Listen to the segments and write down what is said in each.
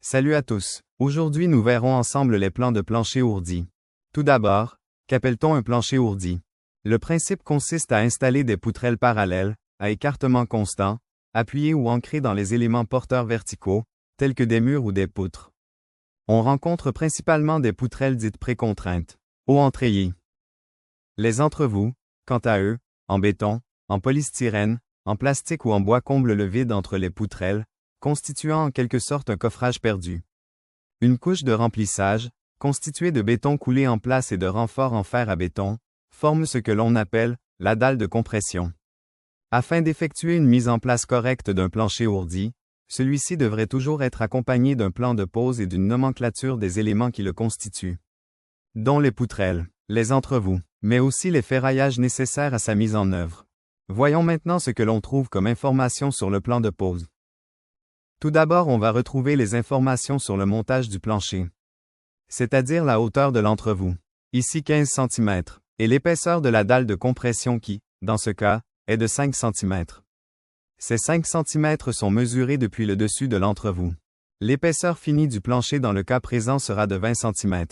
Salut à tous. Aujourd'hui nous verrons ensemble les plans de plancher ourdi. Tout d'abord, qu'appelle-t-on un plancher ourdi? Le principe consiste à installer des poutrelles parallèles, à écartement constant, appuyées ou ancrées dans les éléments porteurs verticaux, tels que des murs ou des poutres. On rencontre principalement des poutrelles dites précontraintes, ou entreillées. Les entrevous, quant à eux, en béton, en polystyrène, en plastique ou en bois comblent le vide entre les poutrelles, constituant en quelque sorte un coffrage perdu. Une couche de remplissage, constituée de béton coulé en place et de renforts en fer à béton, forme ce que l'on appelle la dalle de compression. Afin d'effectuer une mise en place correcte d'un plancher ourdi, celui-ci devrait toujours être accompagné d'un plan de pose et d'une nomenclature des éléments qui le constituent, dont les poutrelles, les entrevous, mais aussi les ferraillages nécessaires à sa mise en œuvre. Voyons maintenant ce que l'on trouve comme information sur le plan de pose. Tout d'abord, on va retrouver les informations sur le montage du plancher, c'est-à-dire la hauteur de l'entrevous, ici 15 cm, et l'épaisseur de la dalle de compression qui, dans ce cas, est de 5 cm. Ces 5 cm sont mesurés depuis le dessus de l'entrevous. L'épaisseur finie du plancher dans le cas présent sera de 20 cm.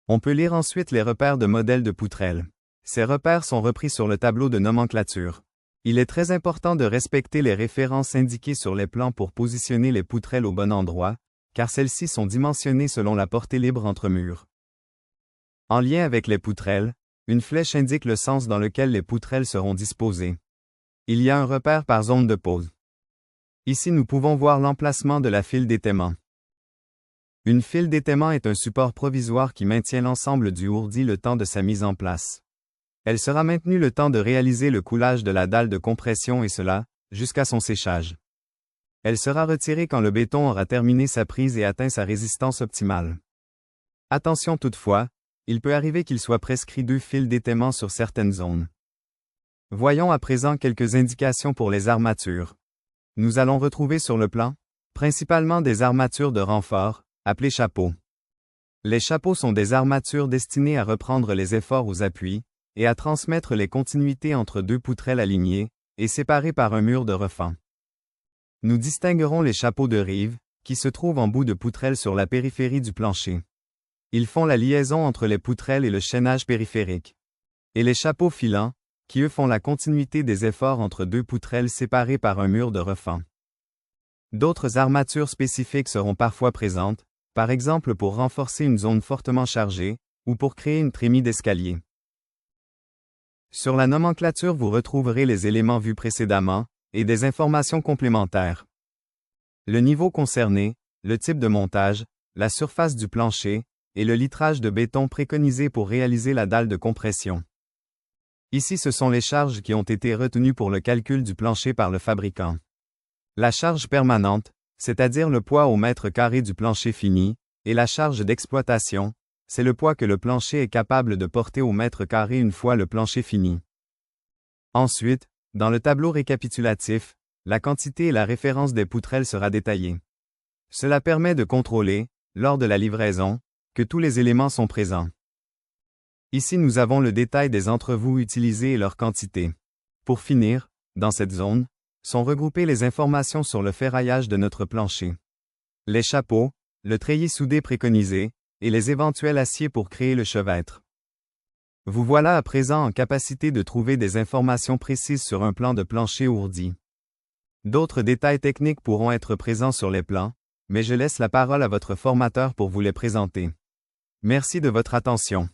On peut lire ensuite les repères de modèle de poutrelle. Ces repères sont repris sur le tableau de nomenclature. Il est très important de respecter les références indiquées sur les plans pour positionner les poutrelles au bon endroit, car celles-ci sont dimensionnées selon la portée libre entre murs. En lien avec les poutrelles, une flèche indique le sens dans lequel les poutrelles seront disposées. Il y a un repère par zone de pose. Ici nous pouvons voir l'emplacement de la file d'étaiement. Une file d'étaiement est un support provisoire qui maintient l'ensemble du ourdi le temps de sa mise en place. Elle sera maintenue le temps de réaliser le coulage de la dalle de compression et cela, jusqu'à son séchage. Elle sera retirée quand le béton aura terminé sa prise et atteint sa résistance optimale. Attention toutefois, il peut arriver qu'il soit prescrit 2 fils d'étaiement sur certaines zones. Voyons à présent quelques indications pour les armatures. Nous allons retrouver sur le plan, principalement des armatures de renfort, appelées chapeaux. Les chapeaux sont des armatures destinées à reprendre les efforts aux appuis, et à transmettre les continuités entre 2 poutrelles alignées, et séparées par un mur de refend. Nous distinguerons les chapeaux de rive, qui se trouvent en bout de poutrelle sur la périphérie du plancher. Ils font la liaison entre les poutrelles et le chaînage périphérique. Et les chapeaux filants, qui eux font la continuité des efforts entre 2 poutrelles séparées par un mur de refend. D'autres armatures spécifiques seront parfois présentes, par exemple pour renforcer une zone fortement chargée, ou pour créer une trémie d'escalier. Sur la nomenclature vous retrouverez les éléments vus précédemment, et des informations complémentaires. Le niveau concerné, le type de montage, la surface du plancher, et le litrage de béton préconisé pour réaliser la dalle de compression. Ici ce sont les charges qui ont été retenues pour le calcul du plancher par le fabricant. La charge permanente, c'est-à-dire le poids au mètre carré du plancher fini, et la charge d'exploitation, c'est le poids que le plancher est capable de porter au mètre carré une fois le plancher fini. Ensuite, dans le tableau récapitulatif, la quantité et la référence des poutrelles sera détaillée. Cela permet de contrôler, lors de la livraison, que tous les éléments sont présents. Ici nous avons le détail des entrevous utilisés et leur quantité. Pour finir, dans cette zone, sont regroupées les informations sur le ferraillage de notre plancher. Les chapeaux, le treillis soudé préconisé, et les éventuels aciers pour créer le chevêtre. Vous voilà à présent en capacité de trouver des informations précises sur un plan de plancher ourdi. D'autres détails techniques pourront être présents sur les plans, mais je laisse la parole à votre formateur pour vous les présenter. Merci de votre attention.